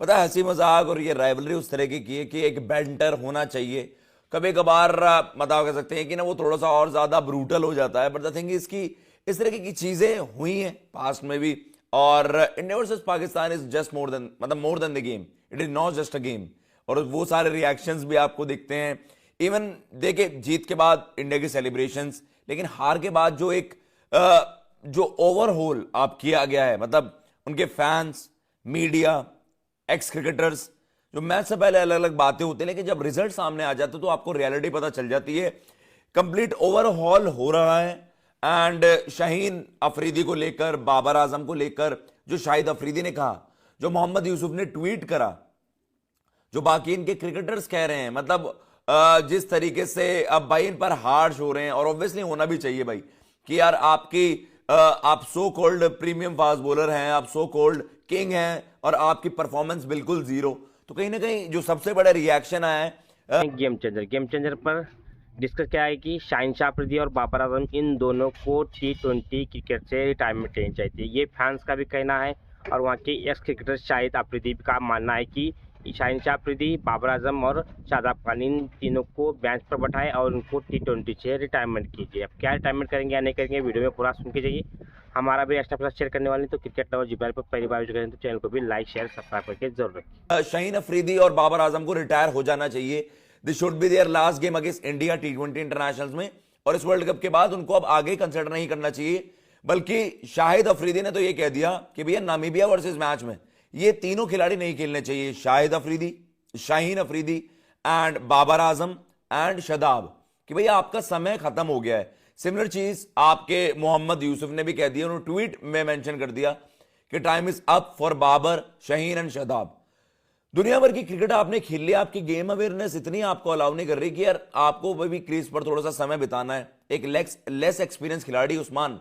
पता है, हंसी मजाक और ये राइवलरी उस तरह की है कि एक बैंटर होना चाहिए। कभी कभार मतलब कह सकते हैं कि ना वो थोड़ा सा और ज्यादा ब्रूटल हो जाता है, बट द थिंग इसकी इस तरह की चीजें हुई हैं पास्ट में भी। और India versus Pakistan is just more than, मतलब more than the game, it is not just a game. और वो सारे रिएक्शंस भी आपको दिखते हैं। इवन देखे जीत के बाद इंडिया की सेलिब्रेशंस, लेकिन हार के बाद जो एक जो ओवरऑल आप किया गया है, मतलब उनके फैंस, मीडिया, एक्स क्रिकेटर्स, जो मैच से पहले अलग अलग बातें होती हैं, लेकिन जब रिजल्ट सामने आ जाते तो आपको रियलिटी पता चल जाती है। कंप्लीट ओवरहॉल हो रहा है। एंड शाहीन अफरीदी को लेकर, बाबर आजम को लेकर, जो शाहिद अफरीदी ने कहा, जो मोहम्मद यूसुफ ने ट्वीट करा, जो बाकी इनके क्रिकेटर्स कह रहे हैं, मतलब जिस तरीके से अब भाई इन पर हार्श हो रहे हैं, और ऑब्वियसली होना भी चाहिए भाई कि यार आप so called premium fast bowler हैं, आप सो कॉल्ड किंग हैं, और आपकी परफॉर्मेंस बिल्कुल जीरो। तो कहीं ना कहीं जो सबसे बड़ा रिएक्शन आया है गेम चेंजर पर डिस्कस क्या है कि शाहीन शाह अफरीदी और बाबर आजम इन दोनों को T20 क्रिकेट से रिटायरमेंट लेनी चाहिए, ये फैंस का भी कहना है। और वहाँ के एक्स क्रिकेटर शाहिद अफरीदी का मानना है कि शाहीन शाह अफरीदी, बाबर आजम और शादाब खान, इन तीनों को बेंच पर बैठाए और उनको T20 से रिटायरमेंट कीजिए। अब क्या रिटायरमेंट करेंगे या नहीं करेंगे, वीडियो में पूरा सुन के जाइए। हमारा भी एक्स्ट्रा प्लस शेयर करने वाले, तो क्रिकेट लवर जीपीएल पर पहली बार करें तो चैनल को भी लाइक शेयर सब्सक्राइब करके जरूर रखें। शाहीन अफरीदी और बाबर आजम को रिटायर हो जाना चाहिए। This should be there last game against India T20 internationals में, और इस वर्ल्ड कप के बाद उनको अब आगे कंसिडर नहीं करना चाहिए। बल्कि शाहिद अफरीदी ने तो ये कह दिया कि भैया नामीबिया वर्सेस मैच में ये तीनों खिलाड़ी नहीं खेलने चाहिए, शाहिद अफरीदी, शाहीन अफरीदी एंड बाबर आजम एंड शादाब, कि भैया आपका समय खत्म हो गया है। सिमिलर चीज आपके मोहम्मद यूसुफ ने भी कह दिया, उन्होंने ट्वीट में मेंशन कर दिया कि time is up for Babar, Shaheen and Shadab. दुनिया भर की क्रिकेट आपने खेल लिया, आपकी गेम अवेयरनेस इतनी आपको अलाउ नहीं कर रही कि यार आपको भी क्रीज पर थोड़ा सा समय बिताना है। एक लेस एक्सपीरियंस खिलाड़ी उस्मान,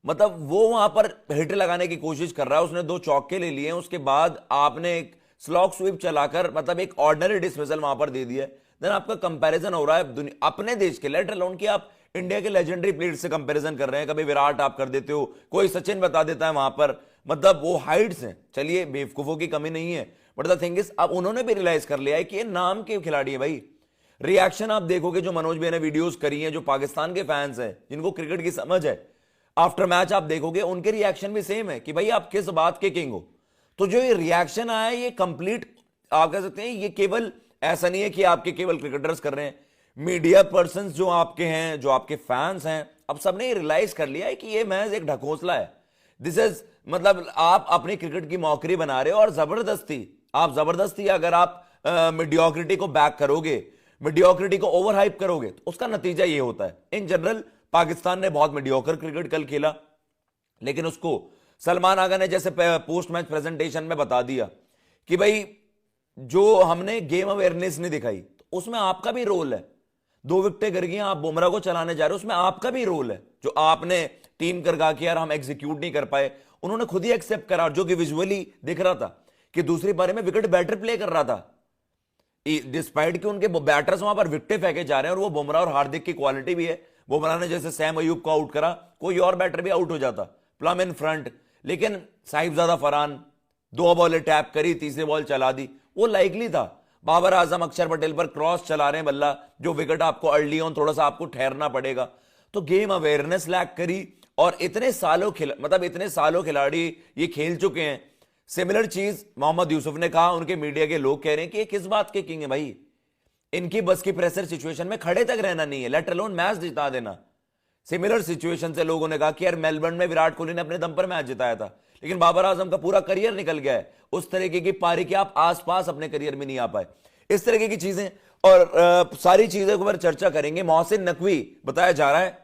मतलब वो वहां पर हिट लगाने की कोशिश कर रहा है, उसने 2 चौके ले लिए, उसके बाद आपने एक स्लॉक स्वीप चलाकर मतलब एक ऑर्डिनरी डिसमिसल वहां पर दे दिया। देन आपका कंपैरिजन हो रहा है अपने देश के, लेट अलोन कि आप इंडिया के लेजेंडरी प्लेयर्स से कंपैरिजन कर रहे हैं। कभी विराट आप कर देते हो, कोई सचिन बता देता है वहां पर, मतलब वो हाइट्स हैं। चलिए बेवकूफों की कमी नहीं है, बट द थिंग इज अब उन्होंने भी रियलाइज कर लिया है कि ये नाम के खिलाड़ी है भाई। रिएक्शन आप देखोगे जो मनोज भाई ने वीडियोस करी हैं, जो पाकिस्तान के फैंस हैं जिनको क्रिकेट की समझ है, आफ्टर मैच आप देखोगे उनके रिएक्शन भी सेम है कि भाई आप किस बात के किंग हो। तो जो ये रिएक्शन आया ये कंप्लीट, आप कह सकते हैं ये केवल ऐसा नहीं है कि आपके केवल क्रिकेटर्स कर रहे हैं, मीडिया पर्सन जो आपके हैं, जो आपके फैंस हैं, अब सबने रियलाइज कर लिया है कि ये महज एक ढकोसला है। दिस इज मतलब आप अपनी क्रिकेट की मौकरी बना रहे हो, और जबरदस्ती अगर आप मीडियोक्रिटी को बैक करोगे, मीडियोक्रिटी को ओवर हाइप करोगे, तो उसका नतीजा ये होता है। इन जनरल पाकिस्तान ने बहुत मीडियोकर क्रिकेट कल खेला, लेकिन उसको सलमान आगा ने जैसे पोस्ट मैच प्रेजेंटेशन में बता दिया कि भाई जो हमने गेम अवेयरनेस नहीं दिखाई, तो उसमें आपका भी रोल है। 2 विकेटें गिर गई, आप बुमराह को चलाने जा रहे हो, उसमें आपका भी रोल है। जो आपने टीम कर गा के यार हम एग्जीक्यूट नहीं कर पाए, उन्होंने खुद ही एक्सेप्ट करा, जो कि विजुअली दिख रहा था कि दूसरी पारी में विकेट बैटर प्ले कर रहा था, डिस्पाइट कि उनके बैटर्स वहां पर विकेटें फेंके जा रहे हैं, और वो बुमराह और हार्दिक की क्वालिटी भी है। बुमराह ने जैसे सैम अयूब को आउट करा, कोई और बैटर भी आउट हो जाता, प्लम इन फ्रंट, लेकिन साहिबजादा फरहान 2 बॉलें टैप करी, तीसरी बॉल चला दी, वो लाइकली था। बाबर आजम अक्षर पटेल पर क्रॉस चला रहे हैं बल्ला, जो विकेट आपको अर्ली ऑन थोड़ा सा आपको ठहरना पड़ेगा। तो गेम अवेयरनेस लैक करी, और इतने सालों खिलाड़ी ये खेल चुके हैं। सिमिलर चीज मोहम्मद यूसुफ ने कहा, उनके मीडिया के लोग कह रहे हैं कि ये किस बात के किंग है भाई, इनकी बस की प्रेशर सिचुएशन में खड़े तक रहना नहीं है, लेट अलोन मैच जिता देना। सिमिलर सिचुएशन से लोगों ने कहा कि यार मेलबर्न में विराट कोहली ने अपने दम पर मैच जिताया था, लेकिन बाबर आजम का पूरा करियर निकल गया है, उस तरीके की पारी के आप आसपास अपने करियर में नहीं आ पाए। इस तरीके की चीजें और सारी चीजों के ऊपर चर्चा करेंगे। मोहसिन नकवी बताया जा रहा है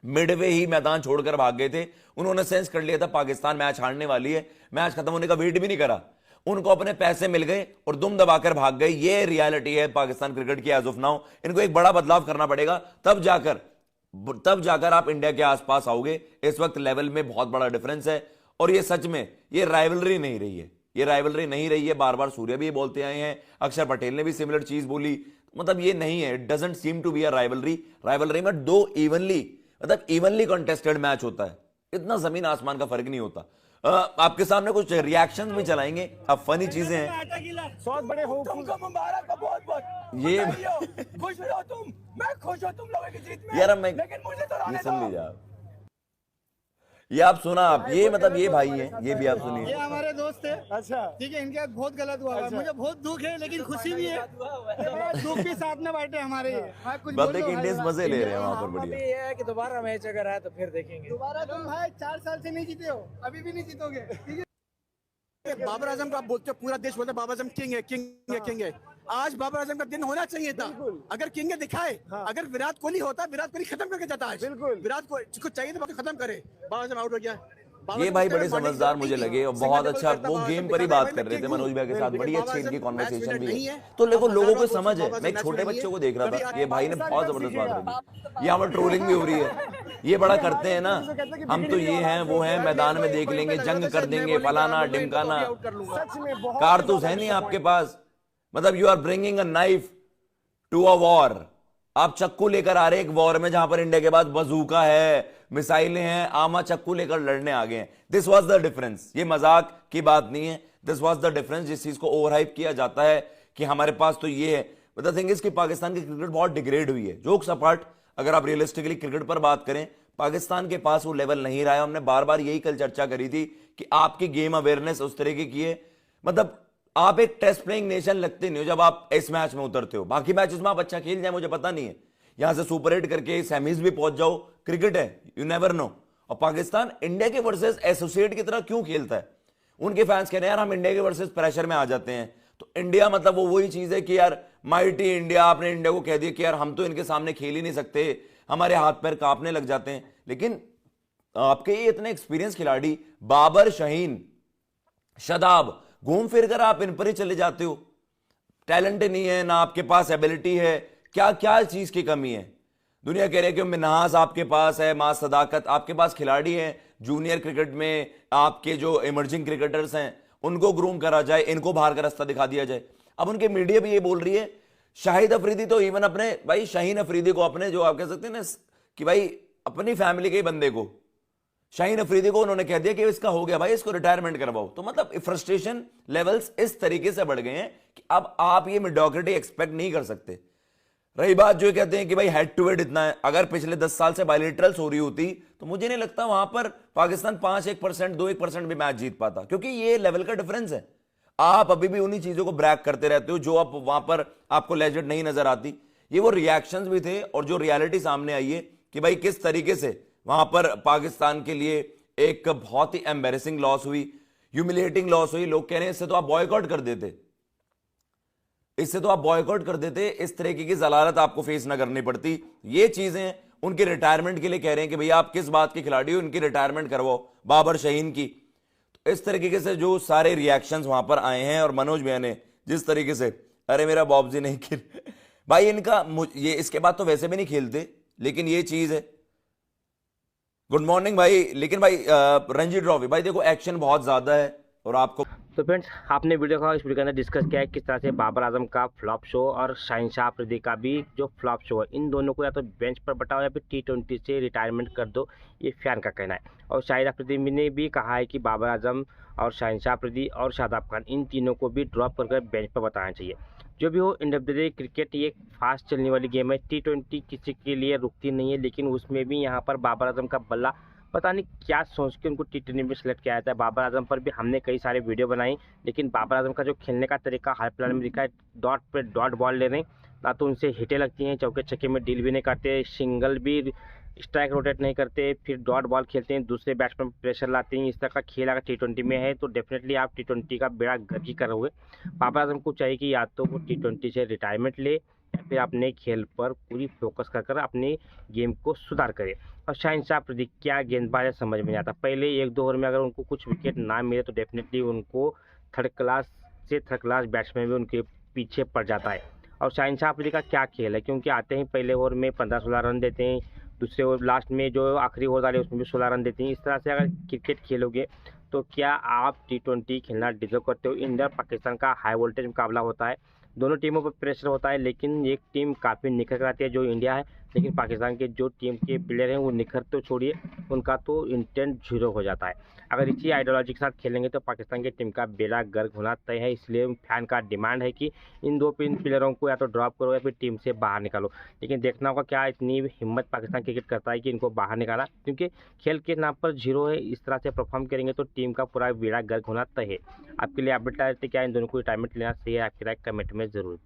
मिडवे ही मैदान छोड़कर भाग गए थे, उन्होंने सेंस कर लिया था पाकिस्तान मैच हारने वाली है, मैच खत्म होने का वेट भी नहीं करा, उनको अपने पैसे मिल गए और दुम दबाकर भाग गए। ये रियलिटी है पाकिस्तान क्रिकेट की एज ऑफ नाउ। इनको एक बड़ा बदलाव करना पड़ेगा, तब जाकर आप इंडिया के आसपास आओगे। इस वक्त लेवल में बहुत बड़ा डिफरेंस है, और ये सच में ये राइवलरी नहीं रही है, ये राइवलरी नहीं रही है। बार बार सूर्य भी ये बोलते आए हैं, अक्षर पटेल ने भी सिमिलर चीज बोली, मतलब ये नहीं है, it doesn't seem to be a rivalry में 2 इवनली कंटेस्टेड मैच होता है, इतना जमीन आसमान का फर्क नहीं होता। आपके सामने कुछ रिएक्शंस भी चलाएंगे, अब फनी चीजें हैं बहुत बड़े हो तुमको मुबारक हो बहुत बहुत। ये खुश रहो तुम, मैं खुश हूँ तुम लोगों की जीत में। यार अब मैं लेकिन मुझे तो ये रहने सुन दो। लीजिए आप, ये आप सुना, आप ये मतलब ये भाई हैं, ये भी आप ये सुनिए। हमारे दोस्त है। अच्छा ठीक है, इनके साथ बहुत गलत हुआ है। मुझे बहुत दुख है लेकिन खुशी भी है। दुख भी साथ में बैठे हमारे। हाँ, कुछ बात बोलो है कि इंडियंस भाई। मजे ले रहे हैं वहां पर, अभी बढ़िया। ये है कि दोबारा मैच अगर आए तो फिर देखेंगे। दोबारा तुम भाई 4 साल से नहीं जीते हो, अभी भी नहीं जीतोगे। ठीक है, बाबर आजम का आप बोलते हो, पूरा देश बोलते बाबर आजम किंग है, किंग है, किंग है। आज बाबर आजम का दिन होना चाहिए था। अगर किंग दिखाए, अगर विराट कोहली होता, विराट कोहली खत्म करके जाता आज। बिल्कुल। विराट कोहली को चाहिए था खत्म करे, बाबर आजम आउट हो गया। ये भाई बड़े समझदार मुझे लगे और बहुत अच्छा वो गेम पर ही बात कर रहे थे मनोज भाई के साथ, बड़ी अच्छी इनकी कॉन्वर्सेशन भी है। तो देखो लोगों को समझ है, मैं एक छोटे बच्चों को देख रहा था, ये भाई ने बहुत जबरदस्त बात रखी। ये हमारी ट्रोलिंग भी हो रही है, ये बड़ा करते हैं ना, हम तो ये हैं वो हैं, मैदान में देख लेंगे, जंग कर देंगे, फलाना ढिमकाना। सच में बहुत कारतूस है नहीं आपके पास, मतलब you are bringing a knife to a war. आप चक्कू लेकर आ रहे एक वॉर में जहां पर इंडिया के पास बंदूका है, मिसाइलें हैं, आमा चक्कू लेकर लड़ने आ गए हैं। दिस वाज द डिफरेंस, ये मजाक की बात नहीं है, दिस वाज द डिफरेंस। जिस चीज को ओवरहाइप किया जाता है कि हमारे पास तो ये है, बट द थिंग इज कि पाकिस्तान की क्रिकेट बहुत डिग्रेड हुई है। जोक्स अपार्ट, अगर आप रियलिस्टिकली क्रिकेट पर बात करें, पाकिस्तान के पास वो लेवल नहीं रहा है। हमने बार बार यही कल चर्चा करी थी कि आपकी गेम अवेयरनेस उस तरीके की है, मतलब आप एक टेस्ट प्लेइंग नेशन लगते नहीं हो जब आप इस मैच में उतरते हो। बाकी मैचेस में आप अच्छा खेल जाए मुझे पता नहीं है, यहां से सुपर 8 करके सेमीज भी पहुंच जाओ, क्रिकेट है, यू नेवर नो। और पाकिस्तान इंडिया के वर्सेस एसोसिएट की तरह क्यों खेलता है? उनके फैंस कह रहे हैं यार हम इंडिया के वर्सेस प्रेशर में आ जाते हैं। तो इंडिया मतलब वो वही चीज है कि यार माइटी इंडिया, आपने इंडिया को कह दिया कि यार हम तो इनके सामने खेल ही नहीं सकते, हमारे हाथ पैर कांपने लग जाते हैं। लेकिन आपके ये इतने एक्सपीरियंस खिलाड़ी बाबर, शाहीन, शादाब, घूम फिर कर आप इन पर ही चले जाते हो। टैलेंट नहीं है ना आपके पास, एबिलिटी है, क्या क्या चीज की कमी है? दुनिया कह रही है कि मिन्हाज आपके पास है, मां सदाकत आपके पास, खिलाड़ी हैं जूनियर क्रिकेट में, आपके जो इमर्जिंग क्रिकेटर्स हैं उनको ग्रूम करा जाए, इनको बाहर का रास्ता दिखा दिया जाए। अब उनके मीडिया भी ये बोल रही है, शाहिद अफरीदी तो इवन अपने भाई शाहीन अफरीदी को, अपने जो आप कह सकते हैं ना कि भाई अपनी फैमिली के ही बंदे को, शाहीन अफरीदी को उन्होंने कह दिया कि इसका हो गया भाई, इसको रिटायरमेंट करवाओ। तो मतलब फ्रस्ट्रेशन लेवल्स इस तरीके से बढ़ गए हैं कि अब आप ये मेडियोक्रिटी एक्सपेक्ट नहीं कर सकते। रही बात जो कहते हैं कि भाई हेड टू हेड इतना है, अगर पिछले 10 साल से बायलेटरल्स हो रही होती तो मुझे नहीं लगता वहां पर पाकिस्तान 5-1%, 2-1% भी मैच जीत पाता, क्योंकि ये लेवल का डिफरेंस है। आप अभी भी उन्हीं चीजों को ब्रैक करते रहते हो जो आप वहां पर आपको लेजेंड नहीं नजर आती। ये वो रिएक्शंस भी थे और जो रियलिटी सामने आई है कि भाई किस तरीके से वहां पर पाकिस्तान के लिए एक बहुत ही एम्बेरेसिंग लॉस हुई, ह्यूमिलिएटिंग लॉस हुई। लोग कह रहे हैं इससे तो आप बॉयकॉट कर देते, इससे तो आप बॉयकॉट कर देते, इस तरीके की जलालत आपको फेस ना करनी पड़ती। ये चीजें उनके रिटायरमेंट के लिए कह रहे हैं कि भैया आप किस बात के खिलाड़ी हो, इनकी रिटायरमेंट करवाओ, बाबर, शाहीन की। तो इस तरीके से जो सारे रिएक्शंस वहां पर आए हैं, और मनोज भैया ने जिस तरीके से, अरे मेरा बॉबजी नहीं खेल भाई इनका, ये इसके बाद तो वैसे भी नहीं खेलते, लेकिन ये चीज है। गुड मॉर्निंग भाई। लेकिन भाई रणजी ट्रॉफी भाई देखो एक्शन बहुत ज्यादा है और आपको तो फ्रेंड्स, आपने वीडियो का इस वीडियो के अंदर डिस्कस किया है किस तरह से बाबर आजम का फ्लॉप शो और शाहिनशाह अफरीदी का भी जो फ्लॉप शो है, इन दोनों को या तो बेंच पर बटाओ या फिर T20 से रिटायरमेंट कर दो, ये फैन का कहना है। और शाहिद अफरीदी ने भी कहा है कि बाबर आजम और शाहिनशाह अफरीदी और शादाब खान, इन तीनों को भी ड्रॉप करके बेंच पर बताना चाहिए। जो भी हो, end of the day cricket ये फास्ट चलने वाली गेम है। T20 किसी के लिए रुकती नहीं है, लेकिन उसमें भी यहाँ पर बाबर आजम का बल्ला पता नहीं क्या सोच के उनको T20 में सेलेक्ट किया जाता है। बाबर आजम पर भी हमने कई सारे वीडियो बनाई, लेकिन बाबर आजम का जो खेलने का तरीका हाई प्लान में दिखा है, डॉट पे डॉट बॉल ले रहे हैं, ना तो उनसे हिटें लगती हैं, चौके छक्के में डील भी नहीं करते, सिंगल भी स्ट्राइक रोटेट नहीं करते, फिर डॉट बॉल खेलते हैं, दूसरे बैट्समैन प्रेशर लाते हैं। इस तरह का खेल अगर T20 में है तो डेफिनेटली आप T20 का बेड़ा गर्क ही करोगे। बाबर आजम को चाहिए कि या तो वो T20 से रिटायरमेंट ले या फिर अपने खेल पर पूरी फोकस कर अपने गेम को सुधार करे। और शाहिनशाह अफरीदी क्या गेंदबाज है समझ में नहीं आता। पहले 1-2 ओवर में अगर उनको कुछ विकेट ना मिले तो डेफिनेटली उनको थर्ड क्लास बैट्समैन भी उनके पीछे पड़ जाता है। और शाहिनशाह अफरीदी का क्या खेल है, क्योंकि आते ही पहले ओवर में 15-16 रन देते हैं, दूसरे ओवर लास्ट में जो आखिरी ओवर डाले उसमें भी 16 रन देते हैं। इस तरह से अगर क्रिकेट खेलोगे तो क्या आप T20 खेलना डिजर्व करते हो? इंडिया और पाकिस्तान का हाई वोल्टेज मुकाबला होता है, दोनों टीमों पर प्रेशर होता है, लेकिन एक टीम काफ़ी निखर कर आती है जो इंडिया है, लेकिन पाकिस्तान के जो टीम के प्लेयर हैं वो निखर तो छोड़िए, उनका तो इंटेंट जीरो हो जाता है। अगर इसी आइडियोलॉजी के साथ खेलेंगे तो पाकिस्तान की टीम का बेड़ा गर्क होना तय है। इसलिए फैन का डिमांड है कि इन दो प्लेयरों को या तो ड्रॉप करो या फिर टीम से बाहर निकालो। लेकिन देखना होगा क्या इतनी हिम्मत पाकिस्तान क्रिकेट करता है कि इनको बाहर निकाला, क्योंकि खेल के नाम पर जीरो है। इस तरह से परफॉर्म करेंगे तो टीम का पूरा बेड़ा गर्क होना तय है। आपके लिए अपडेट आते क्या इन दोनों को रिटायरमेंट लेना चाहिए, आपकी राय कमेंट में जरूर।